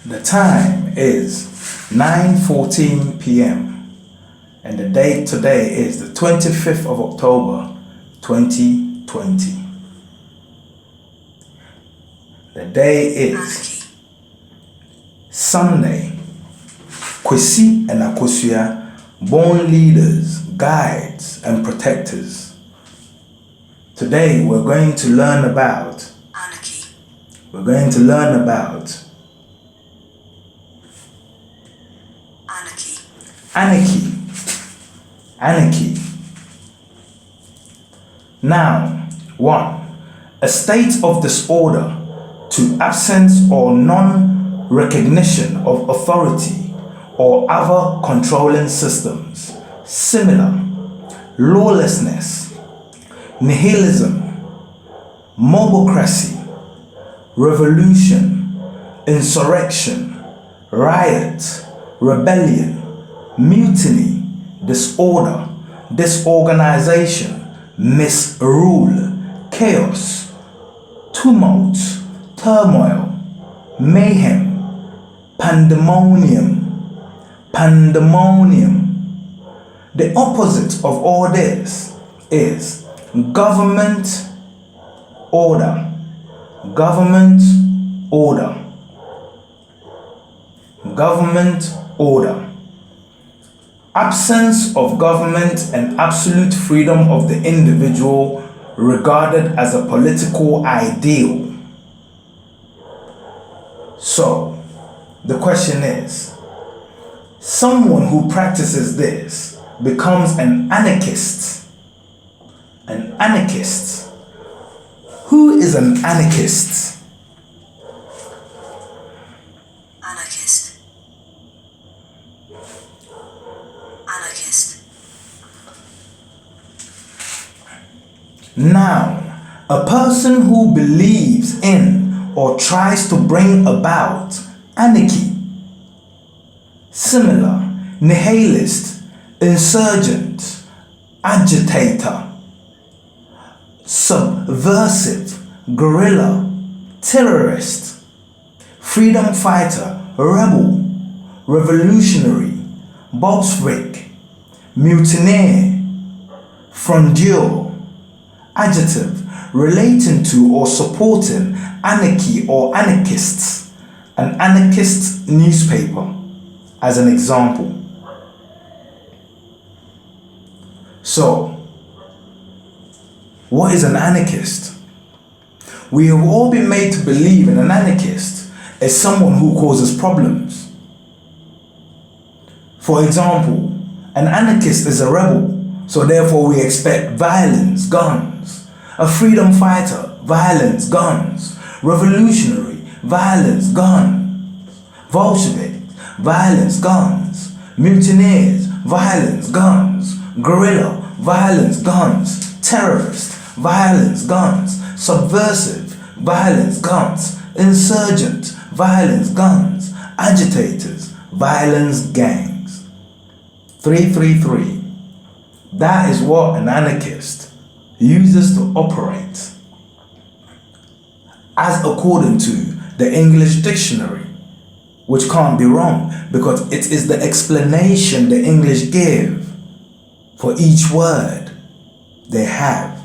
The time is 9:14 p.m. and the date today is the 25th of October 2020. The day is Sunday. Kwesi and Akosua, born leaders, guides and protectors. Today we're going to learn about anarchy. We're going to learn about Anarchy. Anarchy. Now, 1. A state of disorder to absence or non-recognition of authority or other controlling systems, similar, lawlessness, nihilism, mobocracy, revolution, insurrection, riot, rebellion, mutiny, disorder, disorganization, misrule, chaos, tumult, turmoil, mayhem, pandemonium. The opposite of all this is government order. Government order. Government order. Absence of government and absolute freedom of the individual regarded as a political ideal. So, the question is, someone who practices this becomes an anarchist. An anarchist. Who is an anarchist? Anarchist. Anarchist. Now, a person who believes in or tries to bring about anarchy. Similar, nihilist, insurgent, agitator, subversive, guerrilla, terrorist, freedom fighter, rebel, revolutionary, Bolshevik, mutineer, frondeur, adjective, relating to or supporting anarchy or anarchists, an anarchist newspaper, as an example. So, what is an anarchist? We have all been made to believe in an anarchist as someone who causes problems. For example, an anarchist is a rebel, so therefore we expect violence, guns. A freedom fighter, violence, guns. Revolutionary, violence, guns. Bolshevik, violence, guns. Mutineers, violence, guns. Guerrilla, violence, guns. Terrorist, violence, guns. Subversive, violence, guns. Insurgent, violence, guns. Agitators, violence, gangs. 333. That is what an anarchist uses to operate, as according to the English dictionary, which can't be wrong because it is the explanation the English give for each word they have.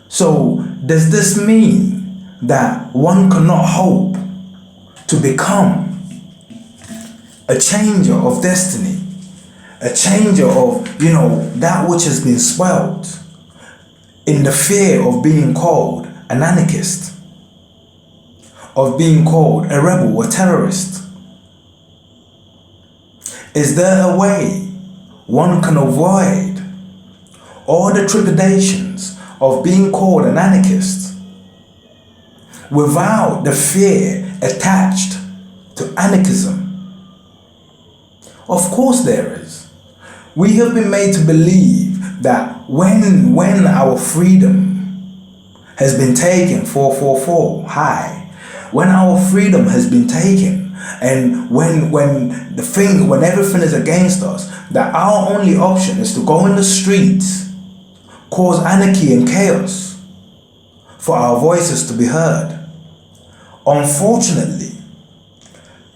So, does this mean that one cannot hope to become a changer of destiny? A changer of, that which has been spoiled in the fear of being called an anarchist, of being called a rebel, a terrorist? Is there a way one can avoid all the trepidations of being called an anarchist without the fear attached to anarchism? Of course there is. We have been made to believe that when our freedom has been taken 444 high, when our freedom has been taken, and when everything is against us, that our only option is to go in the streets, cause anarchy and chaos, for our voices to be heard. Unfortunately,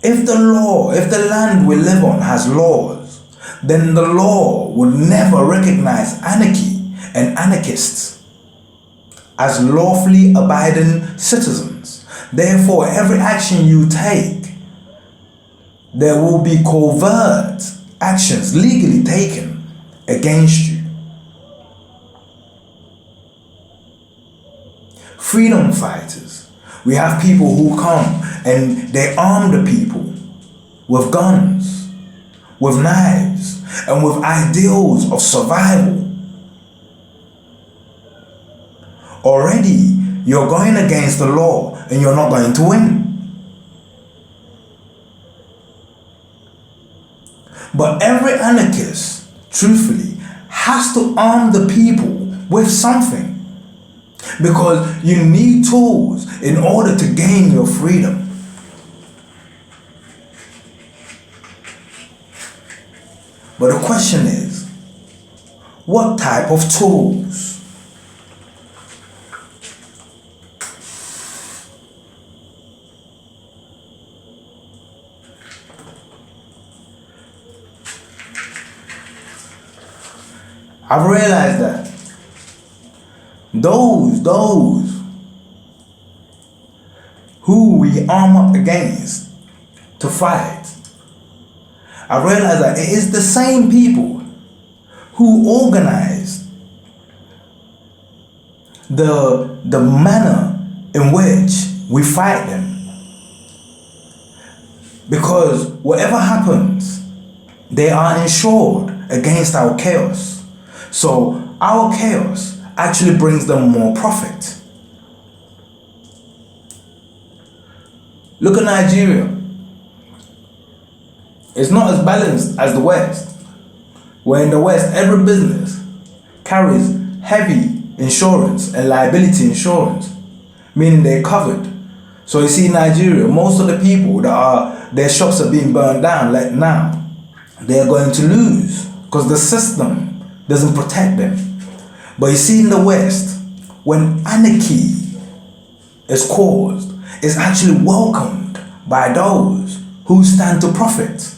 if the land we live on has laws, then the law would never recognize anarchy and anarchists as lawfully abiding citizens. Therefore, every action you take, there will be covert actions legally taken against you. Freedom fighters. We have people who come and they arm the people with guns, with knives, and with ideals of survival. Already, you're going against the law and you're not going to win. But every anarchist, truthfully, has to arm the people with something. Because you need tools in order to gain your freedom. But the question is, what type of tools? I've realized that those who we arm up against to fight, I realize that it is the same people who organize the manner in which we fight them. Because whatever happens, they are insured against our chaos. So our chaos actually brings them more profit. Look at Nigeria. It's not as balanced as the West, where in the West every business carries heavy insurance and liability insurance, meaning they're covered. So you see in Nigeria, most of the people their shops are being burned down like now, they're going to lose because the system doesn't protect them. But you see in the West, when anarchy is caused, it's actually welcomed by those who stand to profit.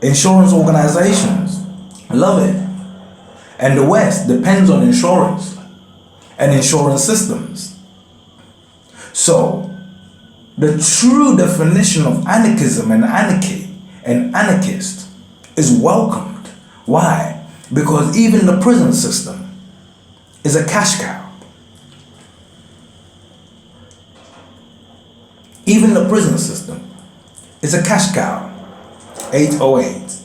Insurance organizations love it. And the West depends on insurance and insurance systems. So, the true definition of anarchism and anarchy and anarchist is welcomed. Why? Because even the prison system is a cash cow. Even the prison system is a cash cow. 808.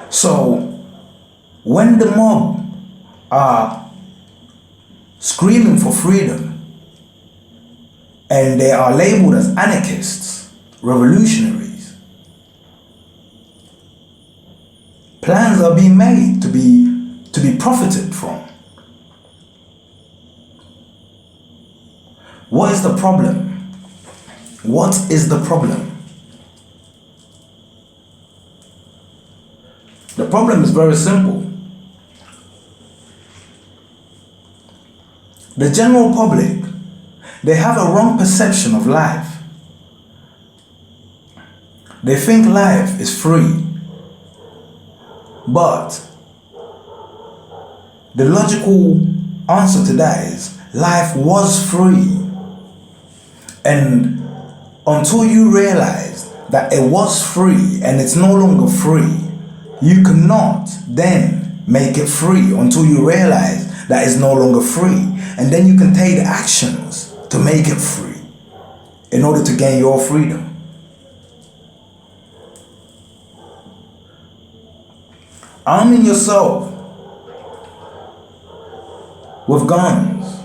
So, when the mob are screaming for freedom and they are labeled as anarchists, revolutionaries, plans are being made to be profited from. What is the problem? What is the problem? The problem is very simple. The general public, they have a wrong perception of life. They think life is free. But the logical answer to that is life was free. And until you realize that it was free and it's no longer free, you cannot then make it free until you realize that it's no longer free. And then you can take actions to make it free in order to gain your freedom. Arming yourself with guns,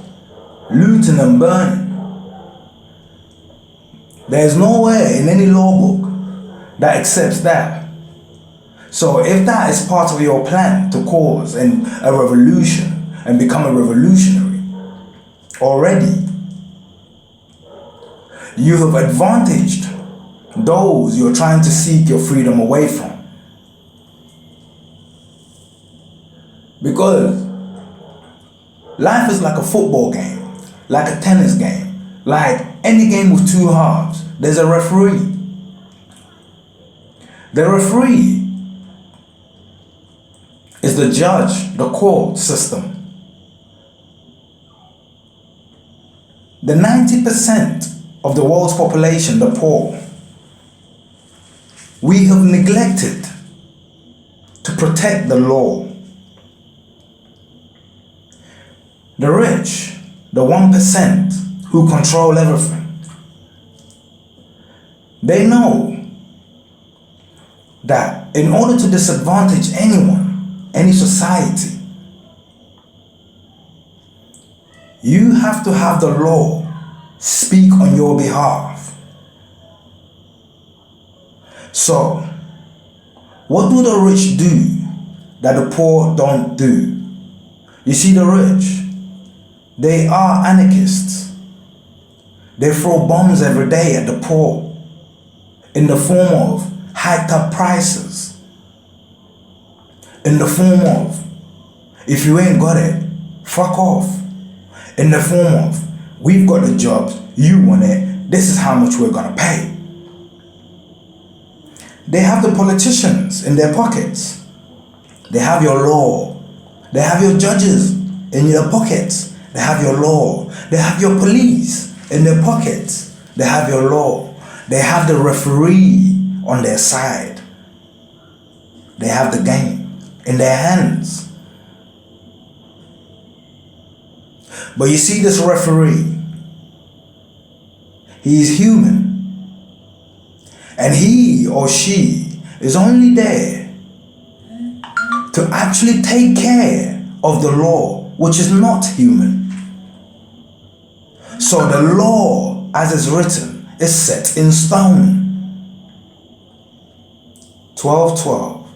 looting and burning. There's nowhere in any law book that accepts that. So if that is part of your plan to cause a revolution and become a revolutionary, already you have advantaged those you're trying to seek your freedom away from. Because life is like a football game, like a tennis game, like any game with two halves. There's a referee. The referee is the judge, the court system. The 90% of the world's population, the poor, we have neglected to protect the law. The rich, the 1% who control everything, they know that in order to disadvantage anyone, any society, you have to have the law speak on your behalf. So, what do the rich do that the poor don't do? You see, the rich, they are anarchists. They throw bombs every day at the poor in the form of hiked up prices, in the form of, if you ain't got it, fuck off, in the form of, we've got the jobs, you want it, this is how much we're gonna pay. They have the politicians in their pockets. They have your law. They have your judges in their pockets. They have your law. They have your police in their pockets. They have your law. They have the referee on their side. They have the game in their hands. But you see this referee, he is human. And he or she is only there to actually take care of the law, which is not human. So the law, as is written, is set in stone. 12:12.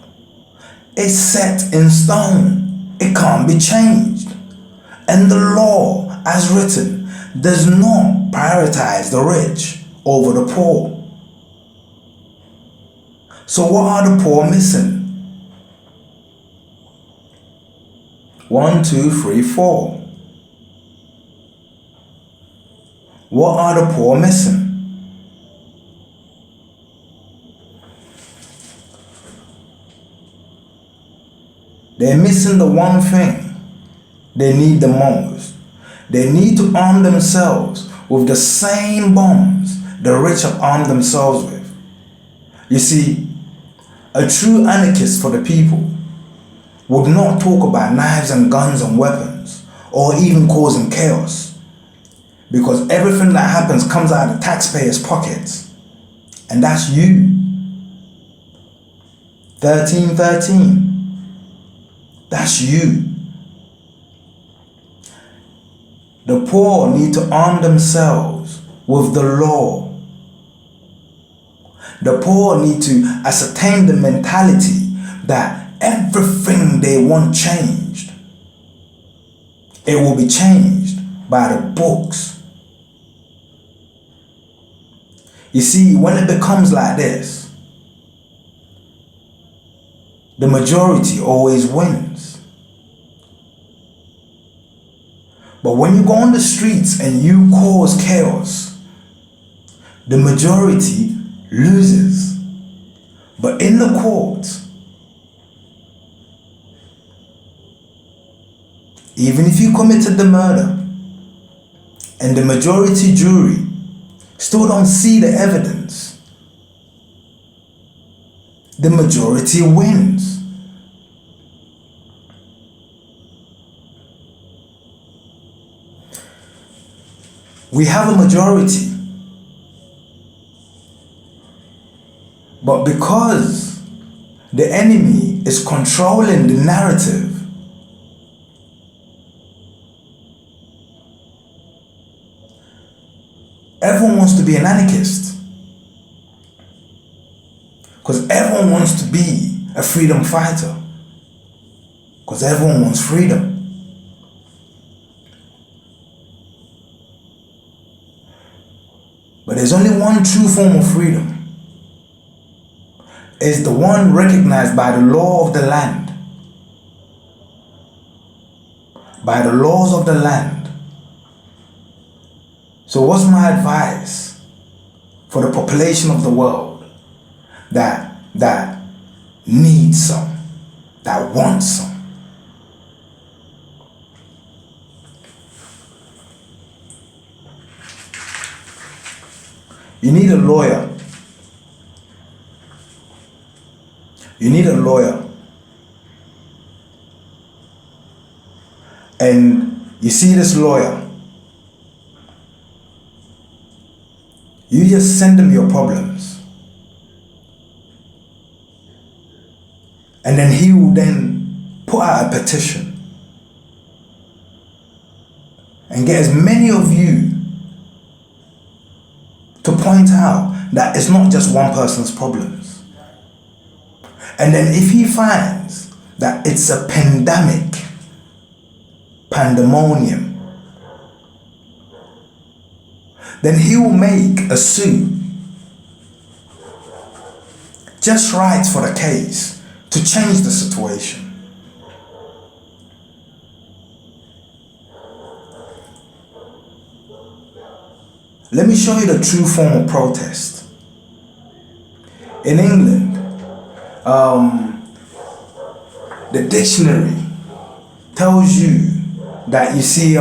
It's set in stone. It can't be changed. And the law, as written, does not prioritize the rich over the poor. So what are the poor missing? 1, 2, 3, 4. What are the poor missing? They're missing the one thing they need the most. They need to arm themselves with the same bombs the rich have armed themselves with. You see, a true anarchist for the people would not talk about knives and guns and weapons or even causing chaos, because everything that happens comes out of the taxpayers' pockets, and that's you. 1313, that's you. The poor need to arm themselves with the law. The poor need to ascertain the mentality that everything they want changed, it will be changed by the books. You see, when it becomes like this, the majority always wins. But when you go on the streets and you cause chaos, the majority loses. But in the courts, even if you committed the murder and the majority jury still don't see the evidence, the majority wins. We have a majority. But because the enemy is controlling the narrative, everyone wants to be an anarchist. Because everyone wants to be a freedom fighter. Because everyone wants freedom. But there's only one true form of freedom. It's the one recognized by the law of the land. by the laws of the land. So what's my advice for the population of the world that needs some, that wants some? You need a lawyer. You need a lawyer. And you see this lawyer, you just send him your problems. And then he will then put out a petition and get as many of you to point out that it's not just one person's problems. And then if he finds that it's a pandemonium, then he will make a suit, just right for the case, to change the situation. Let me show you the true form of protest. In England, the dictionary tells you that you see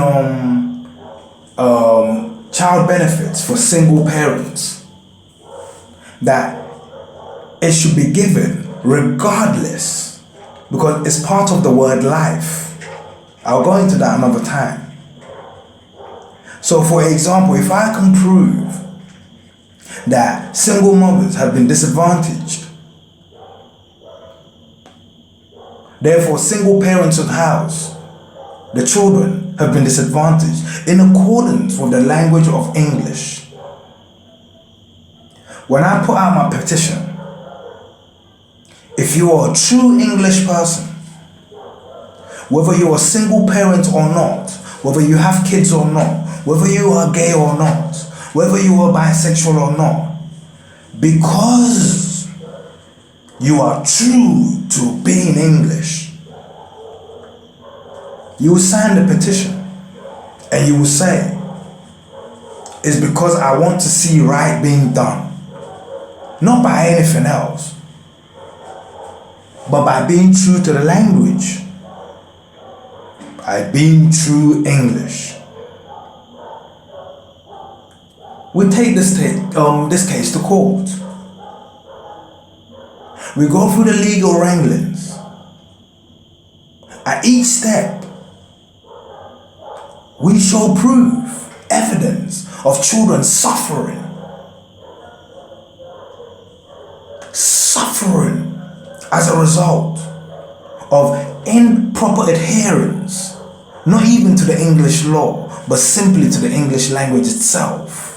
child benefits for single parents, that it should be given regardless, because it's part of the word life. I'll go into that another time. So for example, if I can prove that single mothers have been disadvantaged, therefore single parents of the house, the children have been disadvantaged in accordance with the language of English. When I put out my petition, if you are a true English person, whether you are a single parent or not, whether you have kids or not, whether you are gay or not, whether you are bisexual or not, because you are true to being English, you will sign the petition and you will say, it's because I want to see right being done, not by anything else, but by being true to the language, by being true English. We take this case to court. We go through the legal wranglings. At each step, we show proof, evidence of children suffering as a result of improper adherence, not even to the English law, but simply to the English language itself.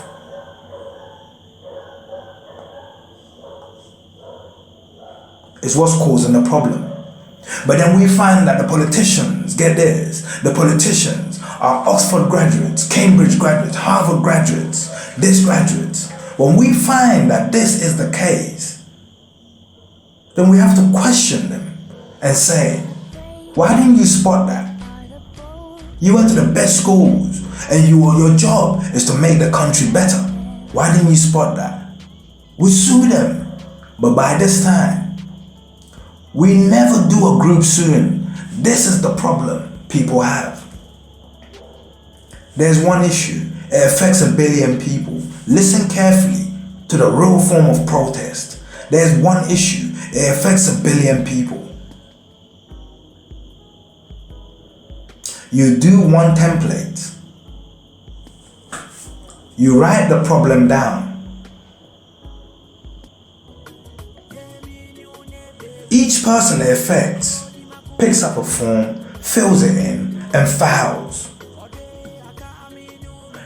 Is what's causing the problem. But then we find that the politicians, get this, the politicians are Oxford graduates, Cambridge graduates, Harvard graduates, this graduates. When we find that this is the case, then we have to question them and say, why didn't you spot that? You went to the best schools and your job is to make the country better. Why didn't you spot that? We sue them, but by this time, we never do a group suing. This is the problem people have. There's one issue. It affects 1 billion people. Listen carefully to the real form of protest. There's one issue. It affects 1 billion people. You do one template. You write the problem down. Each person it affects picks up a form, fills it in, and files.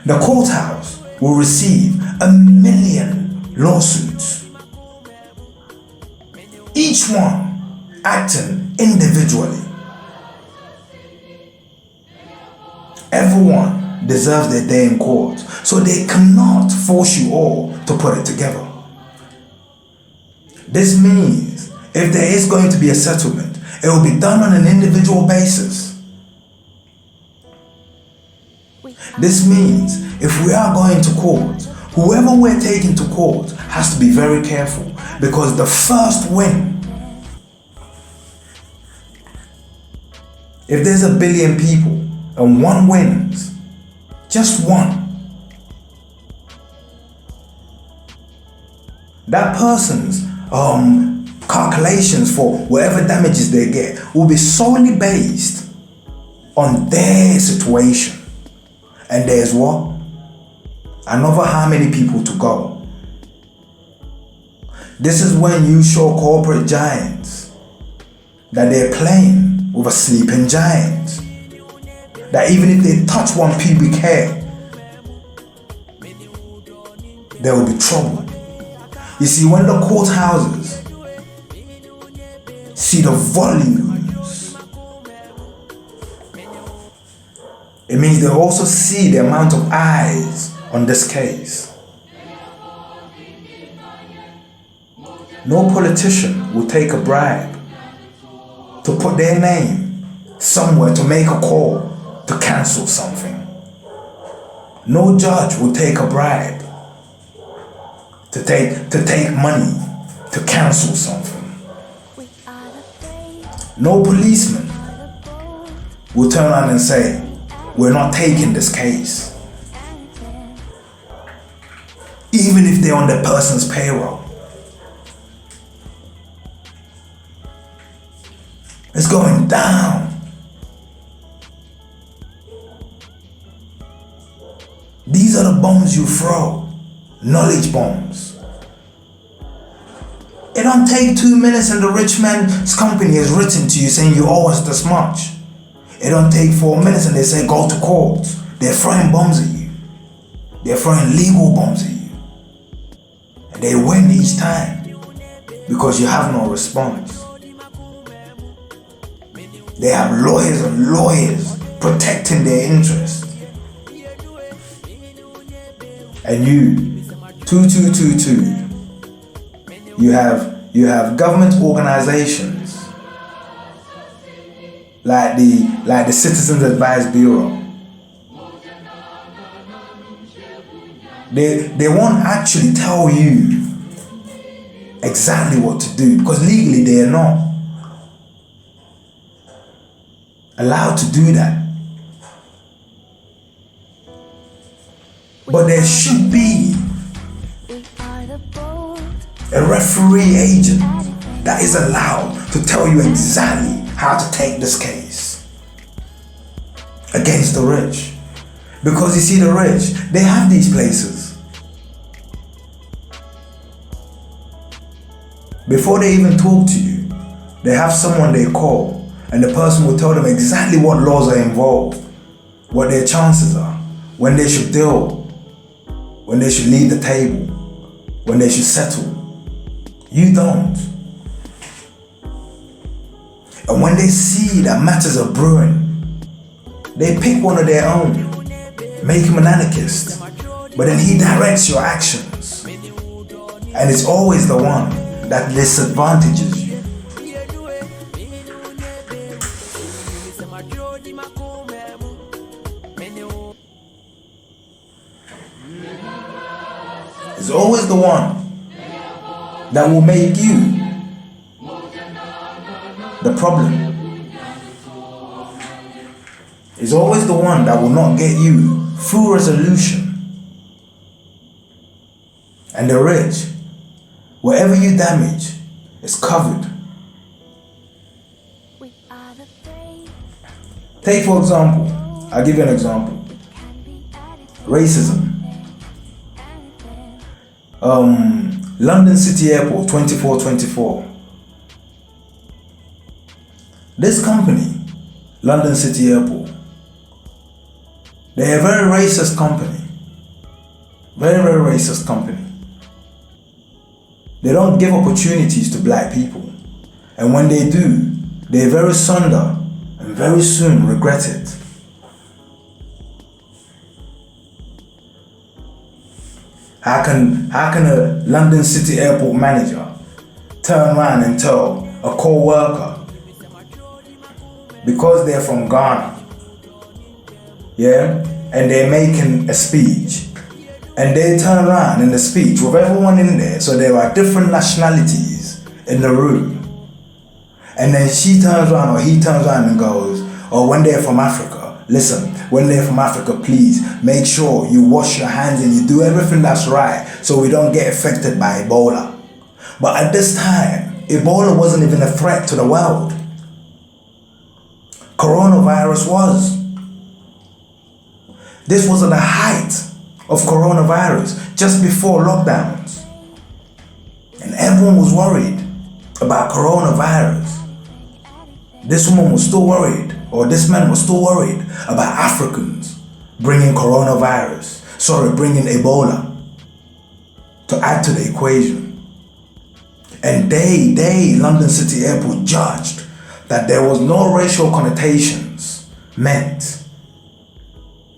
The courthouse will receive 1 million lawsuits, each one acting individually. Everyone deserves their day in court, so they cannot force you all to put it together. This means if there is going to be a settlement, it will be done on an individual basis. This means if we are going to court, whoever we're taking to court has to be very careful, because the first win, if there's 1 billion people and one wins, just one, that person's calculations for whatever damages they get will be solely based on their situation. And there's what? Another how many people to go. This is when you show corporate giants that they're playing with a sleeping giant. That even if they touch one pubic hair, there will be trouble. You see, when the courthouses see the volumes, it means they also see the amount of eyes on this case. No politician will take a bribe to put their name somewhere to make a call to cancel something. No judge will take a bribe to take money to cancel something. No policeman will turn around and say, we're not taking this case. Even if they're on the person's payroll. It's going down. These are the bombs you throw. Knowledge bombs. It don't take 2 minutes and the rich man's company has written to you saying you owe us this much. It don't take 4 minutes and they say go to court. They're throwing bombs at you. They're throwing legal bombs at you. And they win each time because you have no response. They have lawyers and lawyers protecting their interests. And you, 2222, you have government organizations like the Citizens Advice Bureau. They won't actually tell you exactly what to do because legally they are not allowed to do that. But there should be a referee agent that is allowed to tell you exactly how to take this case against the rich. Because you see, the rich, they have these places. Before they even talk to you, they have someone they call, and the person will tell them exactly what laws are involved, what their chances are, when they should deal, when they should leave the table, when they should settle. You don't. And when they see that matters are brewing, they pick one of their own, make him an anarchist, but then he directs your actions. And it's always the one that disadvantages you. It's always the one that will make you the problem. It's always the one that will not get you through resolution. And the rich, whatever you damage, is covered. Take for example, I'll give you an example. Racism. London City Airport 2424. This company, London City Airport, they're a very racist company. Very, very racist company. They don't give opportunities to black people. And when they do, they're very sunder and very soon regret it. How can a London City Airport manager turn around and tell a co-worker, because they're from Ghana, yeah, and they're making a speech, and they turn around in the speech with everyone in there, so there are different nationalities in the room, and then she turns around or he turns around and goes, oh, when they're from Africa, listen, when they're from Africa, please make sure you wash your hands and you do everything that's right so we don't get affected by Ebola. But at this time, Ebola wasn't even a threat to the world. Coronavirus was. This was at the height of coronavirus, just before lockdowns. And everyone was worried about coronavirus. This woman was still worried, or this man was still worried about Africans bringing bringing Ebola to add to the equation. And they, London City Airport, judged that there was no racial connotations meant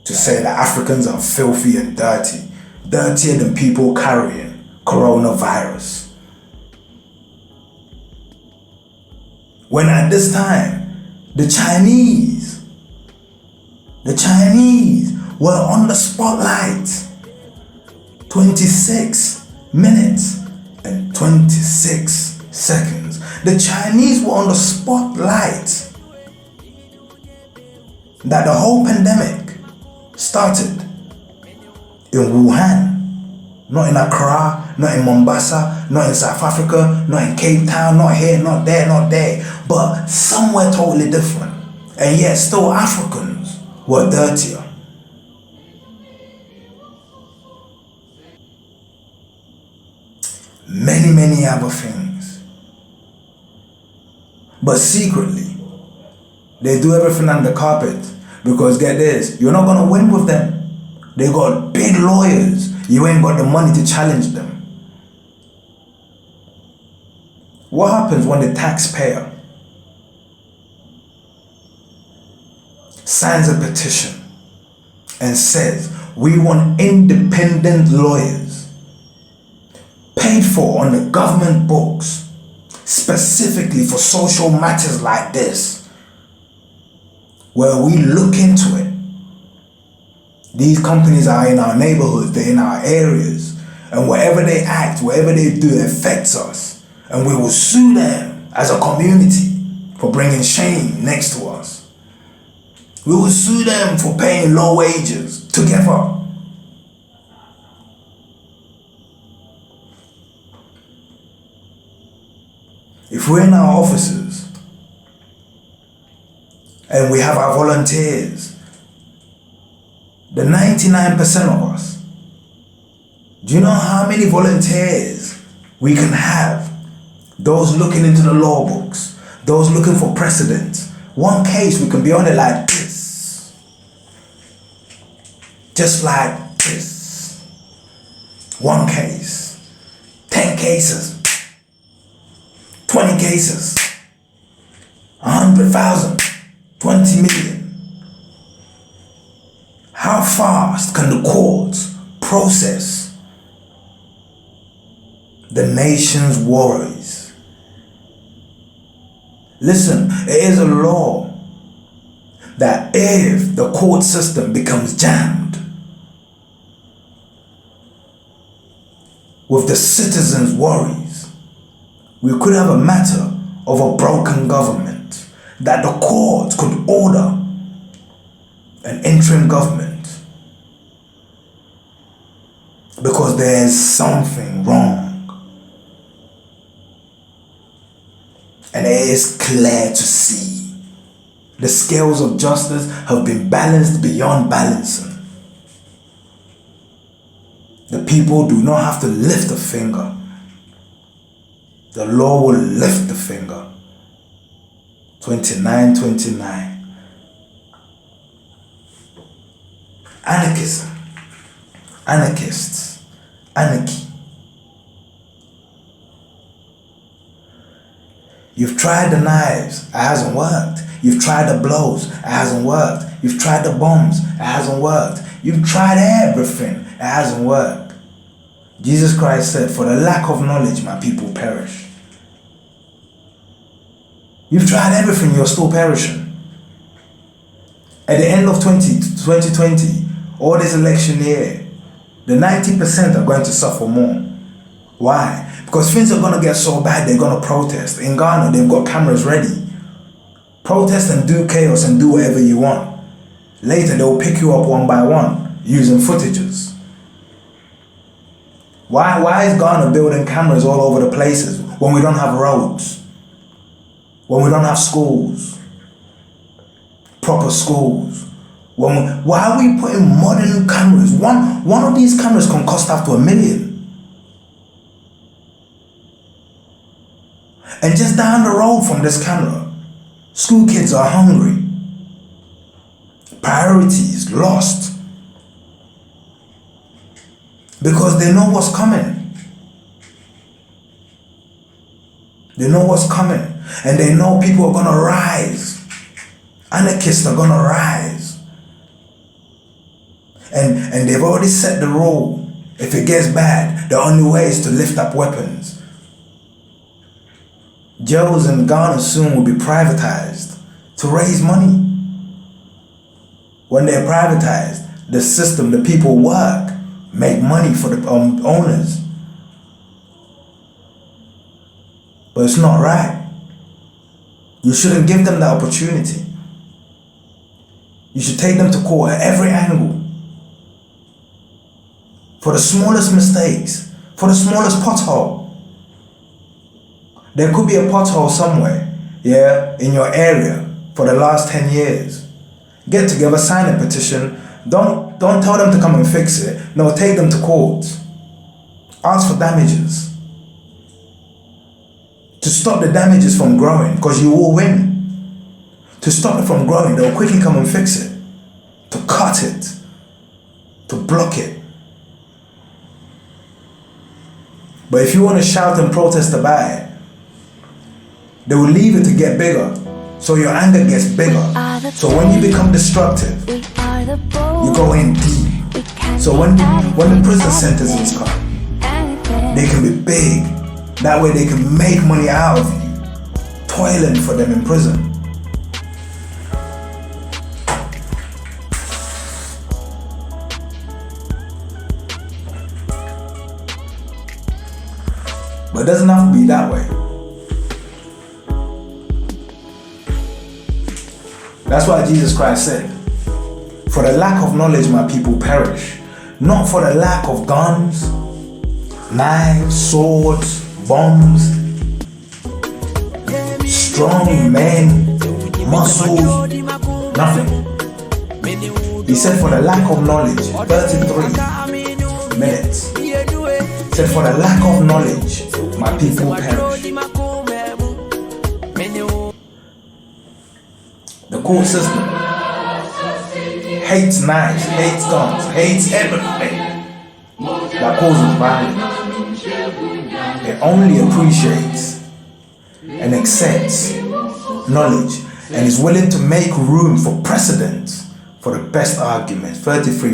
to say that Africans are filthy and dirty, dirtier than people carrying coronavirus. When at this time, the Chinese were on the spotlight. 26 minutes and 26 seconds. The Chinese were on the spotlight. That the whole pandemic started in Wuhan, not in Accra, not in Mombasa, not in South Africa, not in Cape Town, not here, not there, but somewhere totally different. And yet still Africans were dirtier. Many other things. But secretly, they do everything under the carpet, because get this, you're not gonna win with them. They got big lawyers. You ain't got the money to challenge them. What happens when the taxpayer signs a petition and says, we want independent lawyers paid for on the government books, specifically for social matters like this, where we look into it? These companies are in our neighborhoods, they're in our areas, and wherever they act, wherever they do, it affects us. And we will sue them as a community for bringing shame next to us. We will sue them for paying low wages together. If we're in our offices and we have our volunteers, the 99% of us, do you know how many volunteers we can have? Those looking into the law books, those looking for precedents. One case, we can be on it like this. Just like this. One case. 10 cases. 20 cases. 100,000. 20 million. How fast can the courts process the nation's worries? Listen, it is a law that if the court system becomes jammed with the citizens' worries, we could have a matter of a broken government, that the court could order an interim government because there's something wrong. And it is clear to see. The scales of justice have been balanced beyond balancing. The people do not have to lift a finger. The law will lift the finger. 2929. Anarchism. Anarchists. Anarchy. You've tried the knives, it hasn't worked. You've tried the blows, it hasn't worked. You've tried the bombs, it hasn't worked. You've tried everything, it hasn't worked. Jesus Christ said, for the lack of knowledge, my people perish. You've tried everything, you're still perishing. At the end of 2020, All this election year, the 90% are going to suffer more. Why? Because things are going to get so bad, they're going to protest. In Ghana, they've got cameras ready. Protest and do chaos and do whatever you want. Later, they'll pick you up one by one using footages. Why is Ghana building cameras all over the places when we don't have roads? When we don't have schools? Proper schools? Why are we putting modern cameras? One of these cameras can cost up to $1 million. And just down the road from this camera, school kids are hungry. Priorities lost. Because they know what's coming. They know what's coming. And they know people are going to rise. Anarchists are going to rise. And they've already set the rule. If it gets bad, the only way is to lift up weapons. Jails in Ghana soon will be privatized to raise money. When they're privatized, the system, the people work, make money for the owners. But it's not right. You shouldn't give them the opportunity. You should take them to court at every angle. For the smallest mistakes, for the smallest pothole. There could be a pothole somewhere, in your area for the last 10 years. Get together, sign a petition. Don't tell them to come and fix it. No, take them to court. Ask for damages. To stop the damages from growing, because you will win. To stop it from growing, they'll quickly come and fix it. To cut it. To block it. But if you want to shout and protest about it, they will leave it to get bigger. So your anger gets bigger. So when you become destructive, you go in deep. So when the prison sentences come, they can be big. That way they can make money out of you, toiling for them in prison. But it doesn't have to be that way. That's why Jesus Christ said, for the lack of knowledge my people perish, not for the lack of guns, knives, swords, bombs, strong men, muscles, nothing. He said for the lack of knowledge, 33 minutes. He said for the lack of knowledge my people perish. The court system hates knives, hates guns, hates everything that causes violence. It only appreciates and accepts knowledge and is willing to make room for precedent for the best arguments. 33.